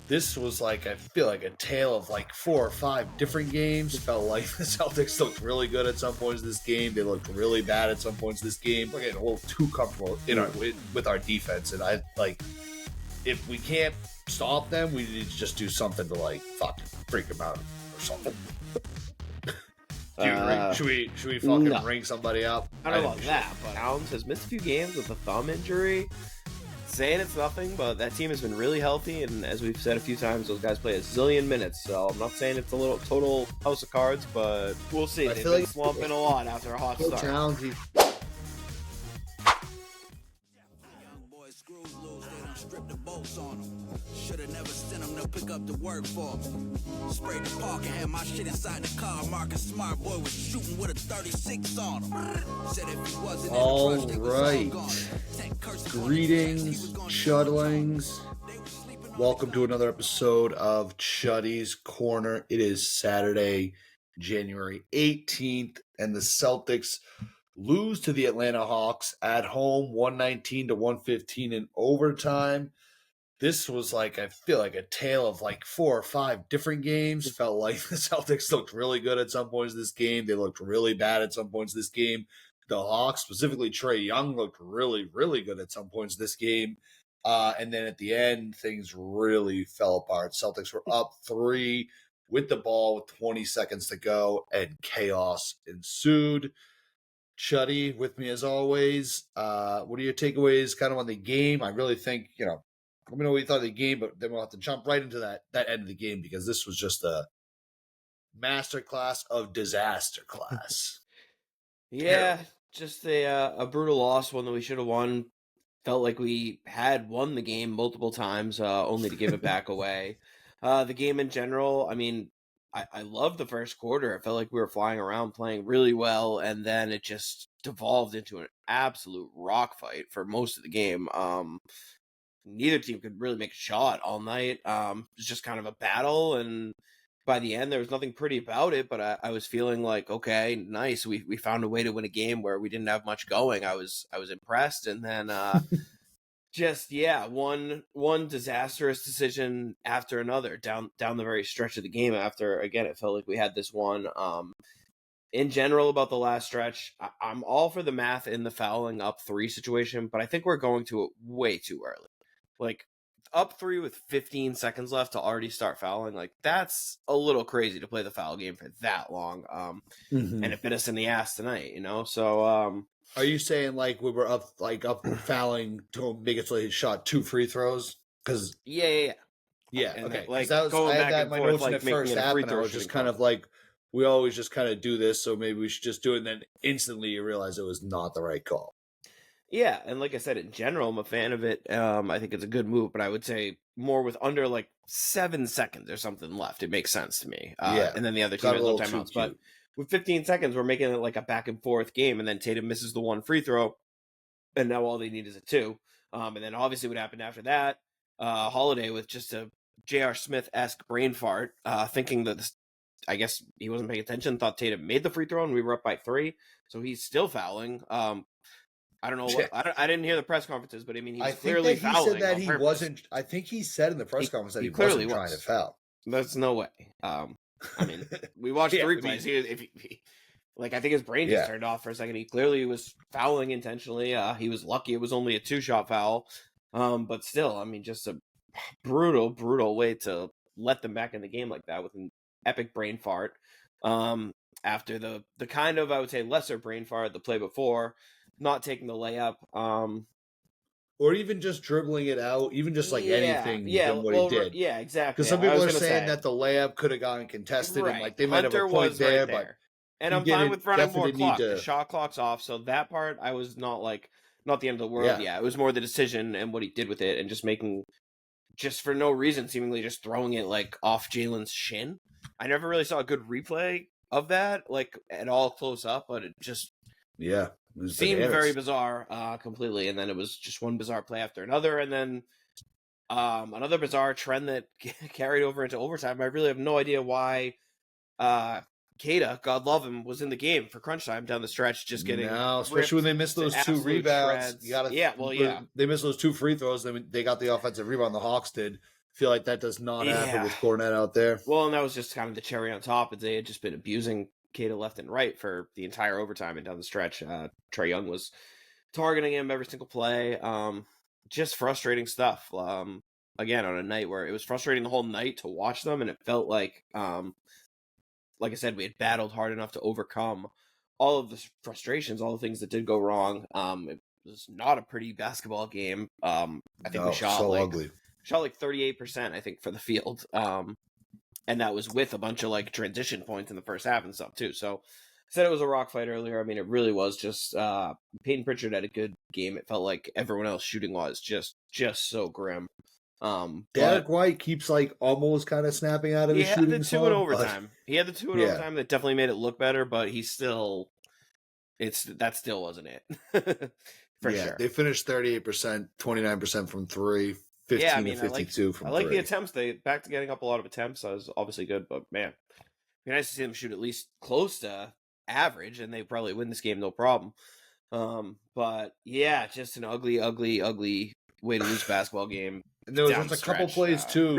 This was like, I feel like a tale of like 4 or 5 different games. Felt like the Celtics looked really good at some points this game. They looked really bad at some points this game. We're getting a little too comfortable with our defense. And I like, if we can't stop them, we need to just do something to like fucking freak them out or something. Should we fucking ring somebody up? I don't know about that, but Towns has missed a few games with a thumb injury. Saying it's nothing, but that team has been really healthy, and as we've said a few times, those guys play a zillion minutes, so I'm not saying it's a little total house of cards, but we'll see. They've been slumping a lot after a hot start. Challenging. Strip the bolts on them. Should've never sent them to pick up the work for them. Sprayed the park and had my shit inside the car. Marcus Smart Boy was shooting with a 36 on him. Said if he wasn't all in the trust, right. Greetings, Chudlings. Welcome to another episode of Chuddy's Corner. It is Saturday, January 18th, and the Celtics lose to the Atlanta Hawks at home, 119 to 115 in overtime. This was like, I feel like a tale of like 4 or 5 different games. Felt like the Celtics looked really good at some points this game. They looked really bad at some points this game. The Hawks, specifically Trae Young, looked really, really good at some points this game. And then at the end, things really fell apart. Celtics were up 3 with the ball with 20 seconds to go, and chaos ensued. Chuddy with me as always. What are your takeaways kind of on the game? I really think, let me know what you thought of the game, but then we'll have to jump right into that end of the game because this was just a masterclass of disaster class. Yeah, just a brutal loss, one that we should have won. Felt like we had won the game multiple times, only to give it back away. The game in general, I mean, I love the first quarter. It felt like we were flying around playing really well, and then it just devolved into an absolute rock fight for most of the game. Neither team could really make a shot all night. It was just kind of a battle, and by the end, there was nothing pretty about it, but I was feeling like, okay, nice. We found a way to win a game where we didn't have much going. I was impressed, and then one disastrous decision after another down the very stretch of the game. After, again, it felt like we had this one. In general, about the last stretch, I'm all for the math in the fouling up 3 situation, but I think we're going to it way too early. Like, up 3 with 15 seconds left to already start fouling, like, that's a little crazy to play the foul game for that long. And it bit us in the ass tonight, so are you saying like we were up fouling to make it so he shot 2 free throws? Because yeah. And okay. Like that was, I had that in my notes when it first happened. I was just kind of like, we always just kind of do this, so maybe we should just do it. And then instantly you realize it was not the right call. Yeah, and like I said, in general, I'm a fan of it. I think it's a good move, but I would say more with under like 7 seconds or something left. It makes sense to me. And then the other team has no timeouts. But with 15 seconds, we're making it like a back and forth game, and then Tatum misses the 1 free throw, and now all they need is a 2. And then obviously what happened after that, Holiday with just a J.R. Smith-esque brain fart, thinking that I guess he wasn't paying attention, thought Tatum made the free throw, and we were up by 3, so he's still fouling. I don't know what I didn't hear the press conferences, but I mean, he's clearly fouling. Said that he wasn't. I think he said in the press conference that he wasn't trying to foul. There's no way. I mean, we watched the replays. I think his brain just turned off for a second. He clearly was fouling intentionally. He was lucky it was only a 2-shot foul. But still, I mean, just a brutal way to let them back in the game like that with an epic brain fart. After the kind of, I would say, lesser brain fart the play before. Not taking the layup, or even just dribbling it out, even just like anything than what he did. Yeah, exactly. Because some people are saying that the layup could have gotten contested, and like they might have a point there, but and I'm fine with running more clock. The shot clock's off, so that part I was not the end of the world. Yeah, it was more the decision and what he did with it, and just making, just for no reason, seemingly just throwing it like off Jalen's shin. I never really saw a good replay of that, like at all close up, but it just it seemed very bizarre, completely, and then it was just one bizarre play after another, and then another bizarre trend that carried over into overtime. I really have no idea why Keita, God love him, was in the game for crunch time down the stretch, just getting especially when they missed those 2 rebounds. They missed those 2 free throws. Then they got the offensive rebound. The Hawks did. feel like that does not happen with Kornet out there. Well, and that was just kind of the cherry on top. Is they had just been abusing Kata left and right for the entire overtime and down the stretch. Trae Young was targeting him every single play. Just frustrating stuff. Again, on a night where it was frustrating the whole night to watch them, and it felt like I said, we had battled hard enough to overcome all of the frustrations, all the things that did go wrong. It was not a pretty basketball game. I think we shot so like ugly. Shot like 38%, I think, for the field. And that was with a bunch of like transition points in the first half and stuff too. So I said it was a rock fight earlier. I mean, it really was just Peyton Pritchard had a good game. It felt like everyone else shooting was just so grim. Derek White keeps like almost kind of snapping out of his shooting. He had the two in overtime. He had the two in overtime that definitely made it look better, but that still wasn't it. For sure. They finished 38%, 29% from three, 15 to 52 from three. I like the attempts. They back to getting up a lot of attempts. That was obviously good, but man, it'd be nice to see them shoot at least close to average, and they probably win this game no problem. But yeah, just an ugly way to lose basketball game. And there was a couple plays too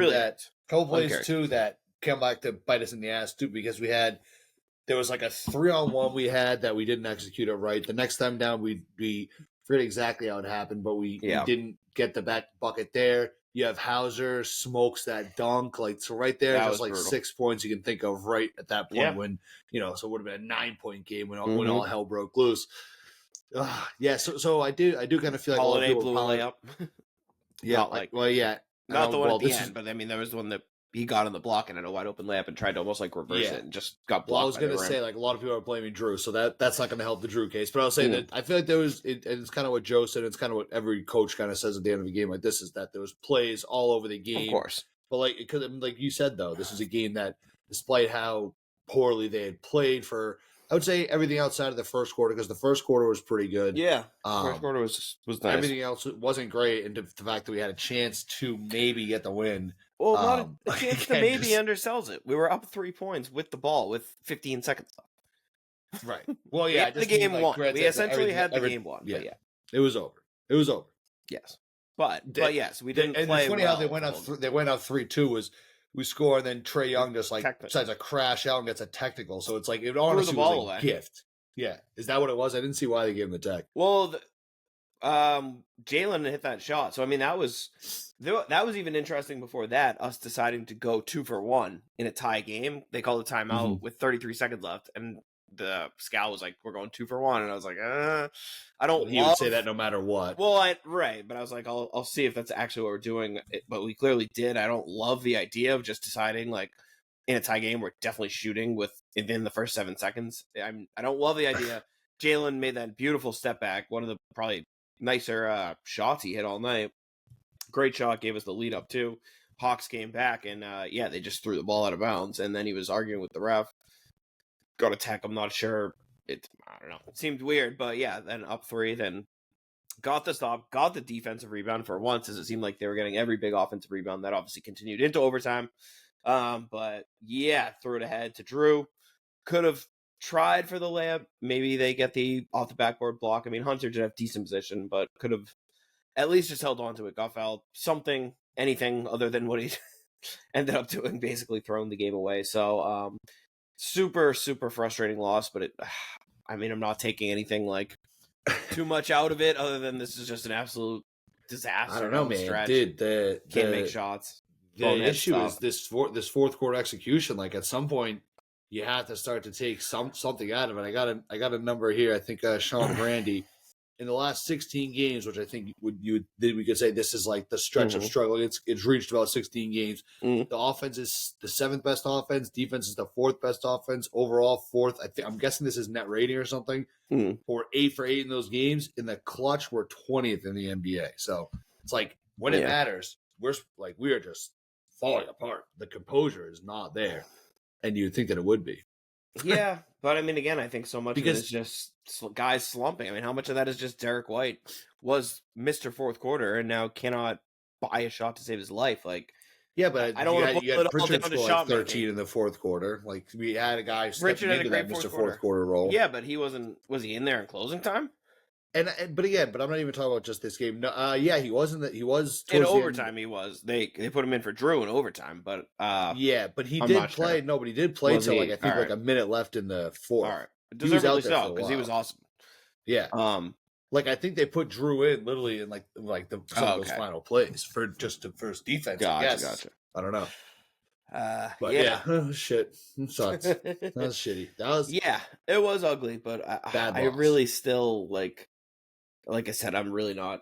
that came back to bite us in the ass too, because there was like a 3-on-1 we had that we didn't execute it right. The next time down, we forget exactly how it happened, but we didn't get the back bucket there. You have Hauser smokes that dunk, like, so right there, just like brutal. 6 points you can think of right at that point when, so it would have been a 9-point game when all hell broke loose. So I do kind of feel like Holiday blew a layup. Not the one at the end, but I mean, there was the one that he got on the block and had a wide open layup and tried to almost like reverse it and just got blocked. Well, I was going to say, like, a lot of people are blaming Drew, so that's not going to help the Drew case. But I was saying that I feel like and it's kind of what Joe said, it's kind of what every coach kind of says at the end of a game like this, is that there was plays all over the game. Of course. But like you said, though, this is a game that, despite how poorly they had played for, I would say, everything outside of the first quarter, because the first quarter was pretty good. Yeah, first quarter was nice. Everything else wasn't great, and the fact that we had a chance to maybe get the win. Well, not a chance to maybe undersells it. We were up 3 points with the ball with 15 seconds left. Right. Well, yeah, the game won. We essentially had the game won. Yeah, it was over. It was over. Yes, but yes, we didn't. And play it's funny well. how they went up. They went up 3-2. Was we score, and then Trae Young just decides to crash out and gets a technical. So it's like it honestly was a gift. Yeah, is that what it was? I didn't see why they gave him the tech. Well, Jalen hit that shot, so I mean that was even interesting. Before that, us deciding to go 2 for 1 in a tie game. They called a timeout with 33 seconds left, and the scout was like, "We're going 2 for 1," and I was like, "I don't." He would say that no matter what. Well, right, but I was like, "I'll see if that's actually what we're doing." But we clearly did. I don't love the idea of just deciding like, in a tie game, we're definitely shooting within the first 7 seconds. I don't love the idea. Jalen made that beautiful step back, one of the probably nicer shots he hit all night. Great shot, gave us the lead up too. Hawks came back and they just threw the ball out of bounds, and then he was arguing with the ref. Got a tech, I'm not sure. I don't know. It seemed weird, but yeah, then up 3, then got the stop, got the defensive rebound for once, as it seemed like they were getting every big offensive rebound. That obviously continued into overtime. But yeah, threw it ahead to Drew. Could have tried for the layup. Maybe they get the off the backboard block. I mean, Hunter did have decent position, but could have at least just held on to it. Got fouled. Anything other than what he ended up doing, basically throwing the game away. So, super, super frustrating loss, but I'm not taking anything like too much out of it other than this is just an absolute disaster. I don't know, man. Stretch. Can't make shots. The issue is this fourth quarter execution. Like, at some point, you have to start to take something out of it. I got a number here. I think Sean Brandy, in the last 16 games, which I think we could say this is like the stretch of struggling. It's reached about 16 games. The offense is the 7th best offense. Defense is the 4th best offense. Overall 4th. I'm guessing this is net rating or something. We're 8 for 8 in those games. In the clutch, we're 20th in the NBA. So it's like when it matters, we are just falling apart. The composure is not there, and you'd think that it would be. Yeah, but I mean, again, I think so much of it is just guys slumping. I mean, how much of that is just Derek White was Mr. Fourth Quarter and now cannot buy a shot to save his life? Like, yeah, but I don't want to you had Pritchard score like 13 in the fourth quarter. Like, we had a guy stepping into that Mr. Fourth Quarter role. Yeah, but he wasn't. Was he in there in closing time? but I'm not even talking about just this game. No, yeah, he wasn't. He was In towards the end. overtime. He was. They put him in for Drew in overtime, but yeah, but he I'm did not play. sure. No, but he did play Was till he? like I think All like right. a minute left in the fourth. All right, He was out deservedly there so because he was awesome. Yeah. Like I think they put Drew in literally in like some of those final plays for his defense. I guess. Gotcha. I don't know. But yeah. oh, shit, it sucks. That was shitty. That was it was ugly, but I really still like I said, I'm really not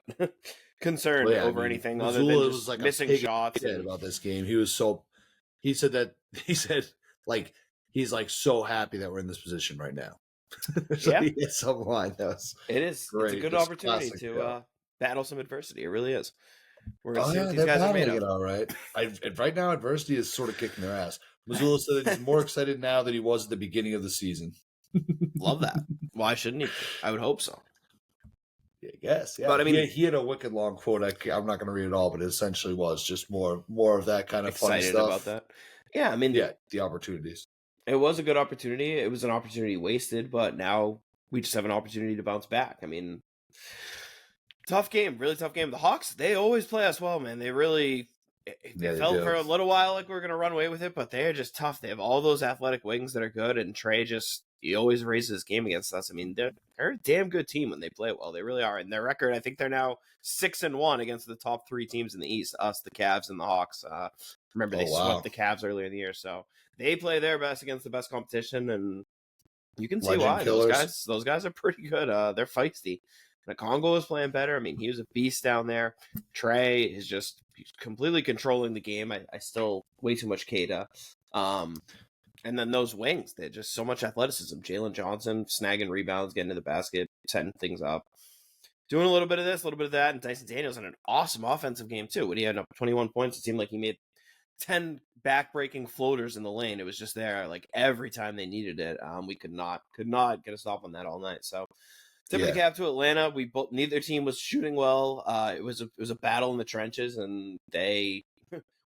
concerned over anything other than just was like missing shots. About this game, he said like he's like so happy that we're in this position right now. So yeah, he hit some line that was it's a good opportunity to battle some adversity. It really is. We're gonna see what these guys are made of. All right. Right now, adversity is sort of kicking their ass. Missoula said that he's more excited now than he was at the beginning of the season. Love that. Why shouldn't he? I would hope so. Yeah, I guess. Yeah. But I mean, he had a wicked long quote. I'm not going to read it all, but it essentially was just more of that kind of funny stuff. About that. Yeah, I mean, the opportunities. It was a good opportunity. It was an opportunity wasted, but now we just have an opportunity to bounce back. I mean, tough game, really tough game. The Hawks, they always play us well, man. They really they felt for a little while like we were going to run away with it, but they're just tough. They have all those athletic wings that are good, and Trey he always raises his game against us. I mean, they're a damn good team when they play well. They really are. And their record, I think they're now 6-1 against the top 3 teams in the East, us, the Cavs, and the Hawks. Remember, they swept the Cavs earlier in the year, so they play their best against the best competition, and you can see why. Those guys are pretty good. They're feisty. And Congo is playing better. I mean, he was a beast down there. Trey is just completely controlling the game. I still way too much Keita. And then those wings, they're just so much athleticism. Jalen Johnson snagging rebounds, getting to the basket, setting things up. Doing a little bit of this, a little bit of that, and Dyson Daniels had an awesome offensive game too. When he had 21 points, it seemed like he made 10 back-breaking floaters in the lane. It was just there, like every time they needed it. We could not get a stop on that all night. So, tip of the cap to Atlanta. Neither team was shooting well. It was a battle in the trenches, and they,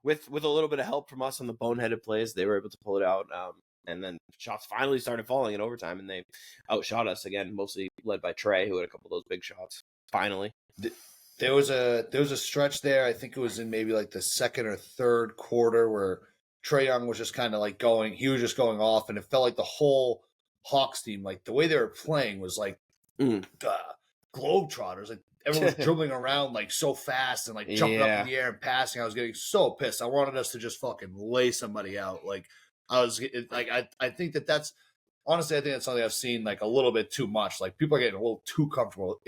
with a little bit of help from us on the boneheaded plays, they were able to pull it out. And then shots finally started falling in overtime, and they outshot us again, mostly led by Trey, who had a couple of those big shots. Finally, there was a stretch there. I think it was in maybe like the second or third quarter where Trae Young was just kind of like going off, and it felt like the whole Hawks team, like the way they were playing, was like globetrotters. Like everyone was dribbling around like so fast and like jumping up in the air and passing. I was getting so pissed. I wanted us to just fucking lay somebody out. Like I think that's honestly, I think that's something I've seen like a little bit too much. Like people are getting a little too comfortable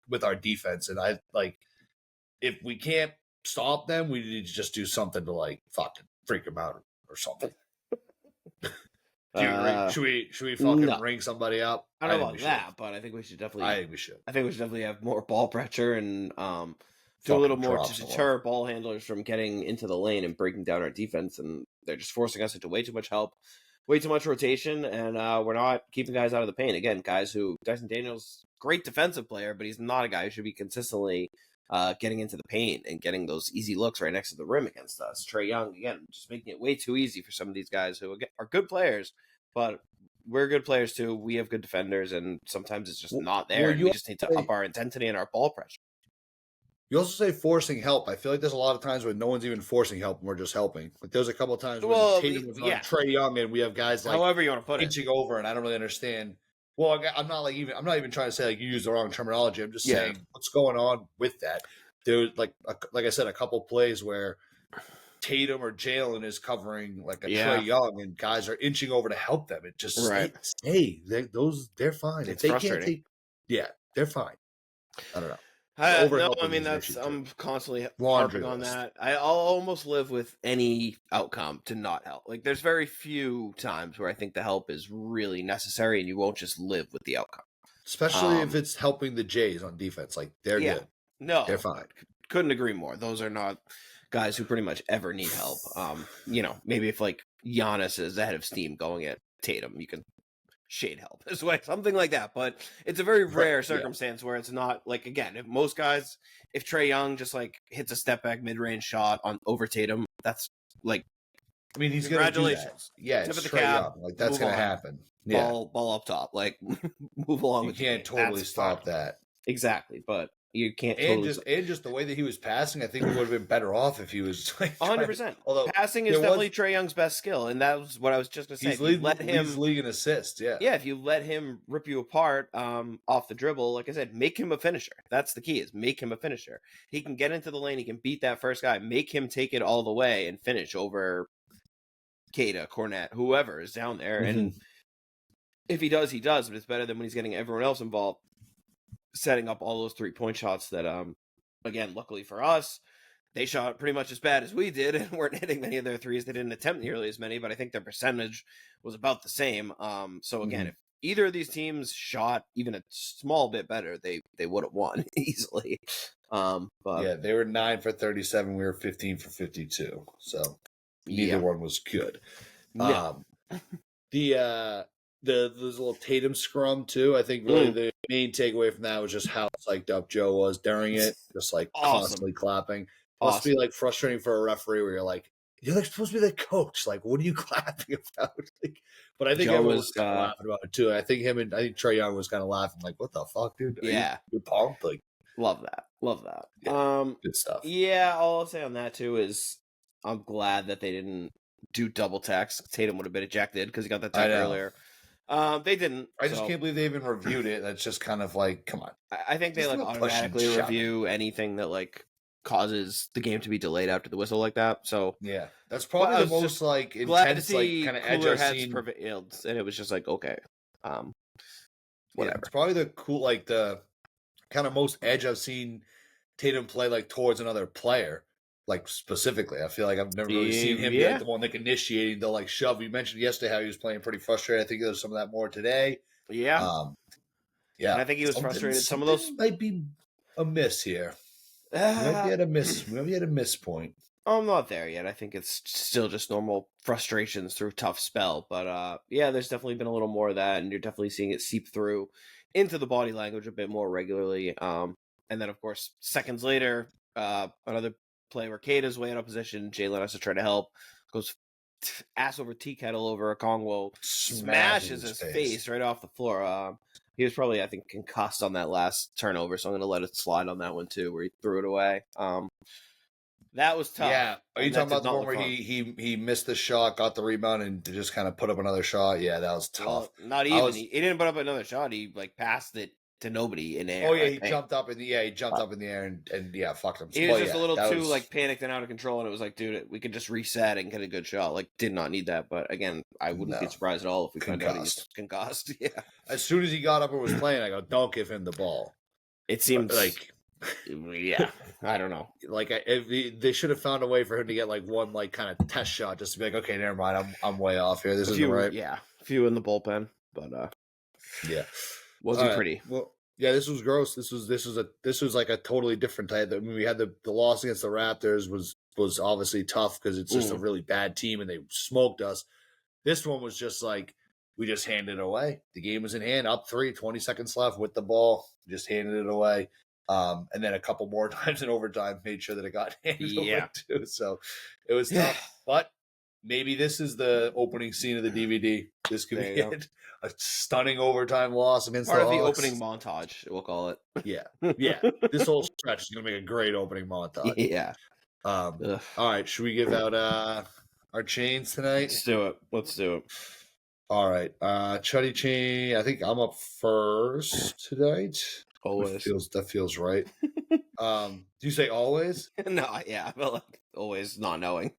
with our defense, and I like if we can't stop them, we need to just do something to like fucking freak them out or something. Should we fucking ring somebody up? I don't know about that, but I think we should definitely. I think we should. I think we should definitely have more ball pressure and do a little more to deter ball handlers from getting into the lane and breaking down our defense. And they're just forcing us into way too much help, way too much rotation, and we're not keeping guys out of the paint. Again, guys who Dyson Daniels, great defensive player, but he's not a guy who should be consistently getting into the paint and getting those easy looks right next to the rim against us. Trae Young, again, just making it way too easy for some of these guys who are good players, but we're good players too. We have good defenders, and sometimes it's just not there. We just need to up our intensity and our ball pressure. You also say forcing help. I feel like there's a lot of times when no one's even forcing help and we're just helping. Like there's a couple of times when Tatum was on Trae Young and we have guys like however you want to put inching over, and I don't really understand. Well, I'm not even trying to say like you use the wrong terminology. I'm just saying what's going on with that. There's like I said, a couple plays where Tatum or Jalen is covering like a Trae Young, and guys are inching over to help them. It just they're fine. It's if they frustrating. they're fine. I don't know. No, I mean I'm constantly harping on that. I'll almost live with any outcome to not help. Like there's very few times where I think the help is really necessary, and you won't just live with the outcome. Especially if it's helping the Jays on defense, like they're good. No, they're fine. Couldn't agree more. Those are not guys who pretty much ever need help. Maybe if like Giannis is ahead of steam going at Tatum, you can shade help this way, something like that. But it's a very rare circumstance where it's not like, again, if most guys, if Trae Young just like hits a step back mid-range shot on over Tatum, that's like, I mean, he's congratulations. Yeah, it's Trae Young. Like that's gonna happen. Ball up top. Like move along. You can't totally stop that. Exactly, but you can't And totally. just the way that he was passing, I think we would have been better off if he was like 100%. Although Passing is definitely Trae Young's best skill, and that was what I was just going to say. he's If you let leads him, league in assists, yeah. yeah, if you let him rip you apart off the dribble, like I said, make him a finisher. That's the key, is make him a finisher. He can get into the lane, he can beat that first guy, make him take it all the way and finish over Kata, Cornette, whoever is down there. And if he does, he does, but it's better than when he's getting everyone else involved, setting up all those 3-point shots that, again, luckily for us, they shot pretty much as bad as we did and weren't hitting many of their threes. They didn't attempt nearly as many, but I think their percentage was about the same. So again, if either of these teams shot even a small bit better, they would have won easily. But yeah, they were 9 for 37. We were 15 for 52. So neither one was good. No. The little Tatum scrum too. I think really the main takeaway from that was just how psyched up Joe was during it, just like constantly clapping. Must be like frustrating for a referee where you're like supposed to be the coach. Like, what are you clapping about? Like, but I think everyone was kind of laughing about it too. I think Trae Young was kind of laughing, like, "What the fuck, dude? Are you pumped?" Like, love that. Yeah, good stuff. Yeah, all I'll say on that too is I'm glad that they didn't do double tax. Tatum would have been ejected because he got that tech earlier. They didn't. I just can't believe they even reviewed it. That's just kind of like, come on. I think they like automatically review anything that like causes the game to be delayed after the whistle like that. So yeah, that's probably the most like intense, like kind of edge I've seen. Prevailed, and it was just like, okay, whatever. Yeah, it's probably the cool, like the kind of most edge I've seen Tatum play like towards another player. Like specifically, I feel like I've never really seen him be like the one like initiating the like shove. You mentioned yesterday how he was playing pretty frustrated. I think there's some of that more today. Yeah, yeah. And I think he was frustrated. Some of those might be a miss here. Maybe at a miss point. I'm not there yet. I think it's still just normal frustrations through tough spell. But yeah, there's definitely been a little more of that, and you're definitely seeing it seep through into the body language a bit more regularly. And then of course, seconds later, another play where Kata's way out of position. Jalen has to try to help. Goes ass over tea kettle over a Kongwo. Smashes his face right off the floor. He was probably, I think, concussed on that last turnover, so I'm going to let it slide on that one too, where he threw it away. That was tough. Yeah. Are you talking about the one where he missed the shot, got the rebound, and just kind of put up another shot? Yeah, that was tough. Well, not even. He didn't put up another shot. He like passed it to nobody in air. Oh yeah, he jumped up in the air and yeah, fucked him. He was just a little too like panicked and out of control, and it was like, dude, we could just reset and get a good shot. Like, did not need that, but again, I wouldn't be surprised at all if we found out he's concussed. Yeah. As soon as he got up and was playing, I go, don't give him the ball. It seems like, yeah, I don't know. Like they should have found a way for him to get like one like kind of test shot, just to be like, okay, never mind, I'm way off here. This isn't right. Yeah, a few in the bullpen, but yeah. Wasn't pretty. Well, yeah, this was gross. This was like a totally different type. I mean, we had the loss against the Raptors was obviously tough because it's just a really bad team and they smoked us. This one was just like we just handed it away. The game was in hand, up 3, 20 seconds left with the ball, just handed it away. And then a couple more times in overtime, made sure that it got handed away too. So it was tough, but maybe this is the opening scene of the DVD. This could be it. A stunning overtime loss against part the of the Hawks. opening montage, we'll call it. Yeah. This whole stretch is going to make a great opening montage. Yeah. All right. Should we give out our chains tonight? Let's do it. All right. Chuddy Chain. I think I'm up first tonight. Always. That feels right. Do you say always? No, yeah. I felt like always not knowing.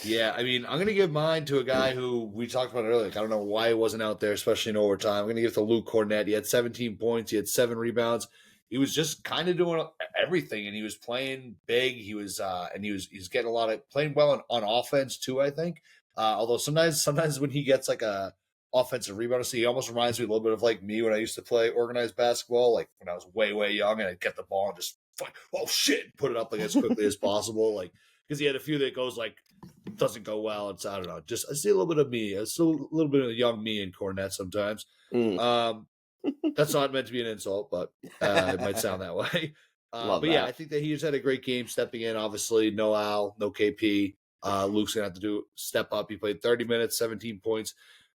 Yeah, I mean, I'm going to give mine to a guy who we talked about earlier. Like, I don't know why he wasn't out there, especially in overtime. I'm going to give it to Luke Cornette. He had 17 points. He had 7 rebounds. He was just kind of doing everything, and he was playing big. He was he's getting a lot of playing well on offense too, I think. Although sometimes when he gets like a offensive rebound, he almost reminds me a little bit of like me when I used to play organized basketball, like when I was way, way young, and I'd get the ball and just like, oh shit, put it up like as quickly as possible, like because he had a few that goes like doesn't go well. It's I don't know, just I see a little bit of me. I see a little bit of young me in Cornette sometimes. That's not meant to be an insult, but it might sound that way. Yeah, I think that he just had a great game stepping in. Obviously, no Al, no KP. Luke's gonna have to step up. He played 30 minutes, 17 points.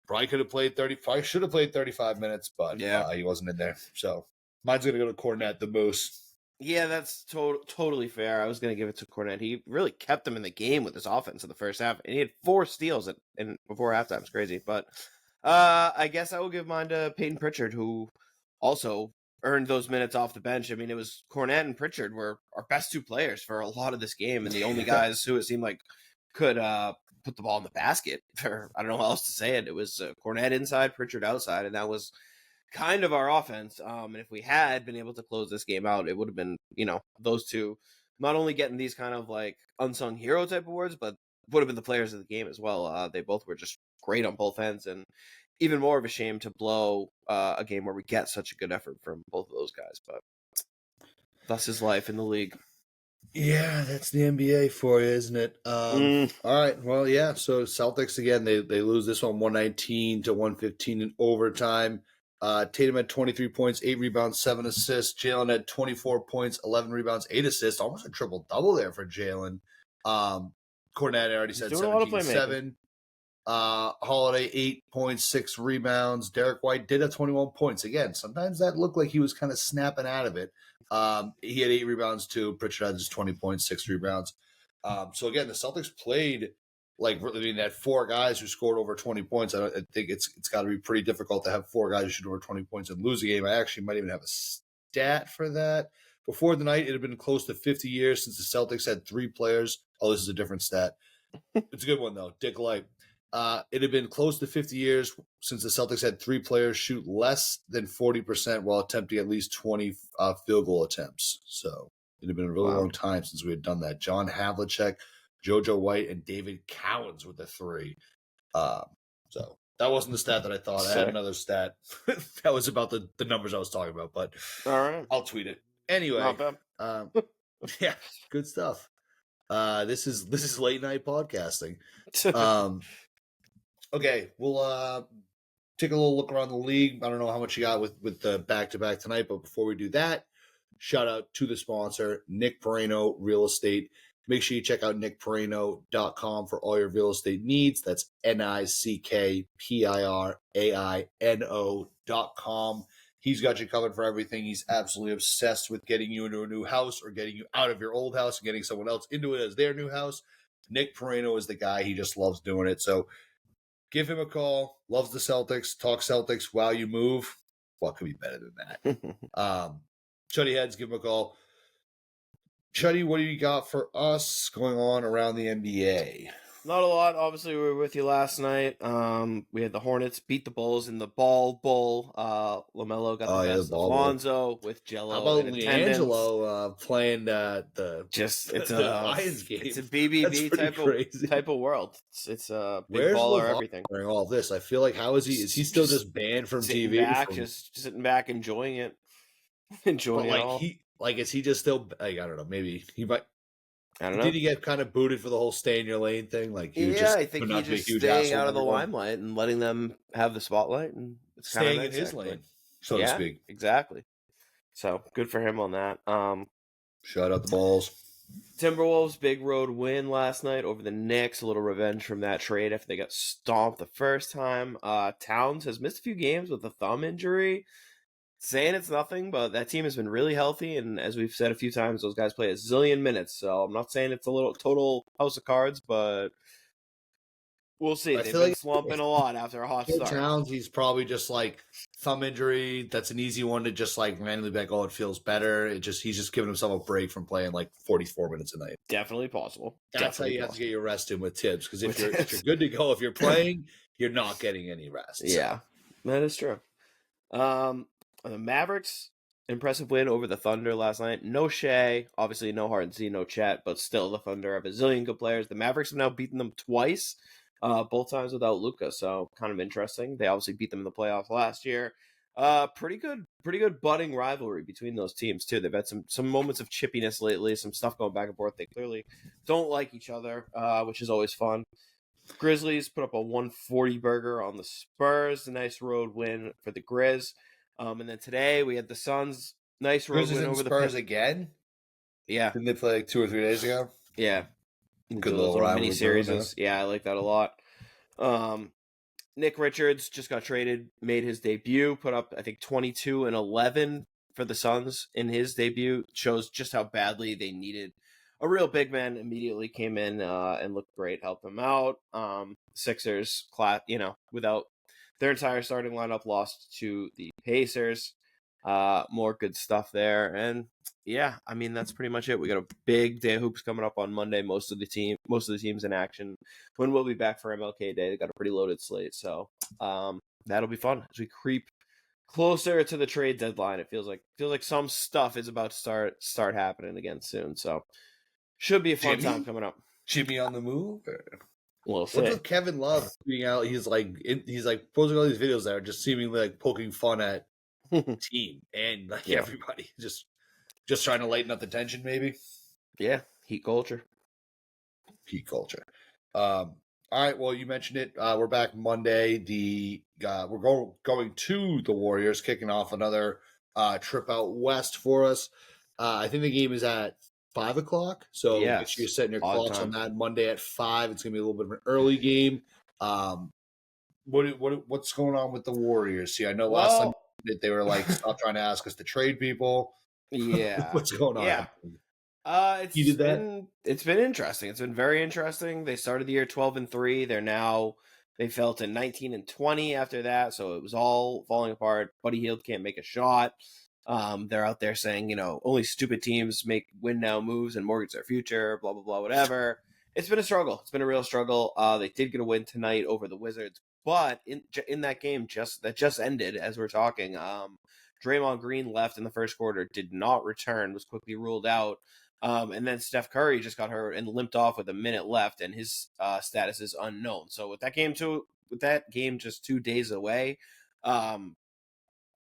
Probably should have played 35 minutes, but he wasn't in there. So Mine's going to go to Cornette the most. Yeah, that's totally fair. I was going to give it to Cornette. He really kept them in the game with his offense in the first half, and he had 4 steals before halftime. It's crazy, but I guess I will give mine to Peyton Pritchard, who also earned those minutes off the bench. I mean, it was Cornette and Pritchard were our best 2 players for a lot of this game, and the only guys who it seemed like could put the ball in the basket. For I don't know how else to say it. It was Cornette inside, Pritchard outside, and that was kind of our offense. And if we had been able to close this game out, it would have been, those 2 not only getting these kind of like unsung hero type awards, but would have been the players of the game as well. They both were just great on both ends, and even more of a shame to blow a game where we get such a good effort from both of those guys. But thus is life in the league. Yeah, that's the NBA for you, isn't it? All right. Well, yeah. So Celtics again, they lose this one 119 to 115 in overtime. Tatum had 23 points, 8 rebounds, 7 assists. Jalen had 24 points, 11 rebounds, 8 assists. Almost a triple double there for Jalen. Cornette, I already said 17-7. Holiday 8 points, 6 rebounds. Derek White did have 21 points. Again, sometimes that looked like he was kind of snapping out of it. He had 8 rebounds too. Pritchard had just 20 points, 6 rebounds. So again, the Celtics played they had 4 guys who scored over 20 points. I think it's got to be pretty difficult to have 4 guys who shoot over 20 points and lose a game. I actually might even have a stat for that. Before the night, it had been close to 50 years since the Celtics had 3 players. Oh, this is a different stat. It's a good one though. Dick Light. It had been close to 50 years since the Celtics had 3 players shoot less than 40% while attempting at least 20 field goal attempts. So it had been a really long time since we had done that. John Havlicek, JoJo White, and David Cowens with the 3. So that wasn't the stat that I thought. I had another stat that was about the numbers I was talking about, but all right, I'll tweet it. Anyway, not bad. Yeah, good stuff. This is late night podcasting. Okay, we'll take a little look around the league. I don't know how much you got with the back-to-back tonight, but before we do that, shout out to the sponsor, Nick Perino Real Estate. Make sure you check out nickperino.com for all your real estate needs. That's nickpirino.com. He's got you covered for everything. He's absolutely obsessed with getting you into a new house or getting you out of your old house and getting someone else into it as their new house. Nick Perino is the guy. He just loves doing it. So give him a call. Loves the Celtics. Talk Celtics while you move. What could be better than that? Chuddy Heads, give him a call. Chuddy, what do you got for us going on around the NBA? Not a lot. Obviously, we were with you last night. We had the Hornets beat the Bulls in the Ball Bowl. LaMelo got the best of Lonzo with Jello. How about LiAngelo playing the Lions game? It's a BBB type of world. It's a big Where's baller, LeVar everything. During all this, I feel like is he still just banned from TV? Just sitting back, enjoying it, enjoying it all. Is he just still? I don't know. Maybe he might. I don't know. Did he get kind of booted for the whole stay in your lane thing? I think he's just staying out of the limelight and letting them have the spotlight, and it's staying in his lane, so to speak. Exactly. So good for him on that. Shout out the Balls. Timberwolves big road win last night over the Knicks. A little revenge from that trade after they got stomped the first time. Towns has missed a few games with a thumb injury. Saying it's nothing, but that team has been really healthy, and as we've said a few times, those guys play a zillion minutes, so I'm not saying it's a little total house of cards, but we'll see. They've been slumping a lot after a hot start. Towns, he's probably just thumb injury. That's an easy one to just randomly be like, oh, it feels better. He's just giving himself a break from playing 44 minutes a night. Definitely possible. That's how you have to get your rest in with Tibbs, because if you're good to go, if you're playing, you're not getting any rest. So. Yeah, that is true. The Mavericks, impressive win over the Thunder last night. No Shea, obviously no Harden, no Chet, but still the Thunder have a zillion good players. The Mavericks have now beaten them twice, both times without Luka, so kind of interesting. They obviously beat them in the playoffs last year. Pretty good budding rivalry between those teams too. They've had some moments of chippiness lately, some stuff going back and forth. They clearly don't like each other, which is always fun. Grizzlies put up a 140 burger on the Spurs. A nice road win for the Grizz. And then today we had the Suns. Nice road win over the Spurs again. Yeah, didn't they play 2 or 3 days ago? Yeah, good little mini series. Yeah, I like that a lot. Nick Richards just got traded, made his debut, put up I think 22 and 11 for the Suns in his debut shows just how badly they needed a real big man. Immediately came in and looked great, helped them out. Sixers, without their entire starting lineup, lost to the Pacers. More good stuff there. And yeah, I mean, that's pretty much it. We got a big day of hoops coming up on Monday. Most of the teams in action. When we'll be back for MLK Day, they got a pretty loaded slate. So that'll be fun as we creep closer to the trade deadline. It feels like some stuff is about to start happening again soon. So should be a fun time coming up. Jimmy on the move? We'll see. What's with Kevin Love being out? He's like posting all these videos that are just seemingly like poking fun at the team and like everybody. Just trying to lighten up the tension, maybe. Yeah, heat culture. All right. Well, you mentioned it. We're back Monday. We're going to the Warriors, kicking off another trip out west for us. I think the game is at 5:00. So make sure you're setting your clocks on that. Monday at 5. It's gonna be a little bit of an early game. What's going on with the Warriors? See, I know last time that they were like, stop trying to ask us to trade people. Yeah. What's going on? Yeah. It's been interesting. It's been very interesting. They started the year 12-3. They fell to 19-20 after that. So it was all falling apart. Buddy Hield can't make a shot. They're out there saying, only stupid teams make win now moves and mortgage their future, blah, blah, blah, whatever. It's been a struggle. It's been a real struggle. They did get a win tonight over the Wizards, but in that game that just ended as we're talking, Draymond Green left in the first quarter, did not return, was quickly ruled out. And then Steph Curry just got hurt and limped off with a minute left, and his status is unknown. So with that game just 2 days away,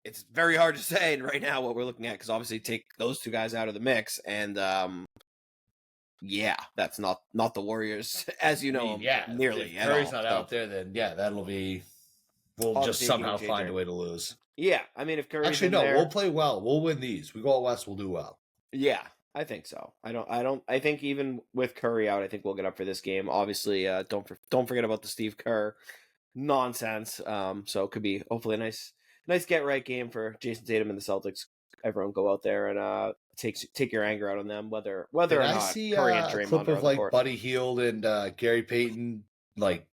it's very hard to say right now what we're looking at, because obviously take those two guys out of the mix, and that's not the Warriors as you know. Nearly. If Curry's not out there, then that'll be. We'll just somehow find a way to lose. Yeah, I mean, if Curry's we'll play well. We'll win these. We go out west. We'll do well. Yeah, I think so. I think even with Curry out, I think we'll get up for this game. Obviously, don't forget about the Steve Kerr nonsense. So it could be hopefully a nice get right game for Jason Tatum and the Celtics. Everyone go out there and take your anger out on them, whether or not Curry and Draymond a clip of like court. Buddy Hield and Gary Payton like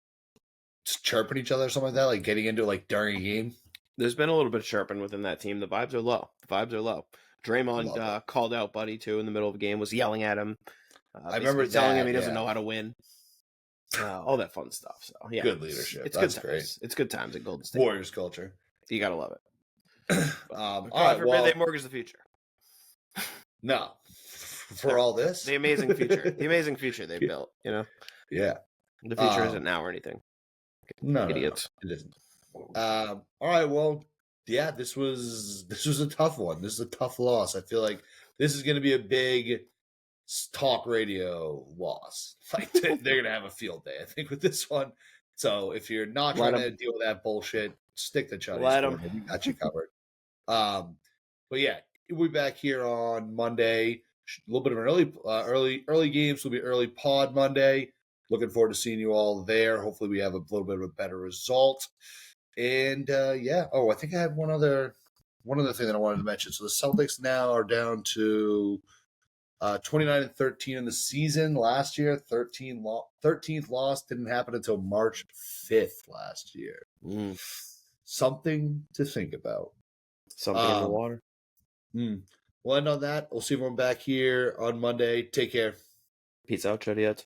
just chirping each other or something like that, like getting into like during a game. There's been a little bit of chirping within that team. The vibes are low. Draymond called out Buddy too in the middle of the game, was yelling at him. I remember telling him he doesn't know how to win. All that fun stuff. So yeah, good leadership. That's great. It's good times at Golden State. Warriors culture. You gotta love it. All right, they mortgage the future. No, for all this, the amazing future they built. Yeah, the future isn't now or anything. No, idiots. No, it isn't. All right, well, yeah, this was a tough one. This is a tough loss. I feel like this is going to be a big talk radio loss. Like they're going to have a field day, I think, with this one. So if you're not trying to deal with that bullshit, stick to Chuddy. We got you covered. But yeah, we'll be back here on Monday. A little bit of an early games. Will be early pod Monday. Looking forward to seeing you all there. Hopefully we have a little bit of a better result. And I think I had one other thing that I wanted to mention. So the Celtics now are down to 29-13 in the season. Last year, 13th loss didn't happen until March 5th last year. Something to think about. Something in the water. We'll end on that. We'll see everyone back here on Monday. Take care. Peace out, Chuddy.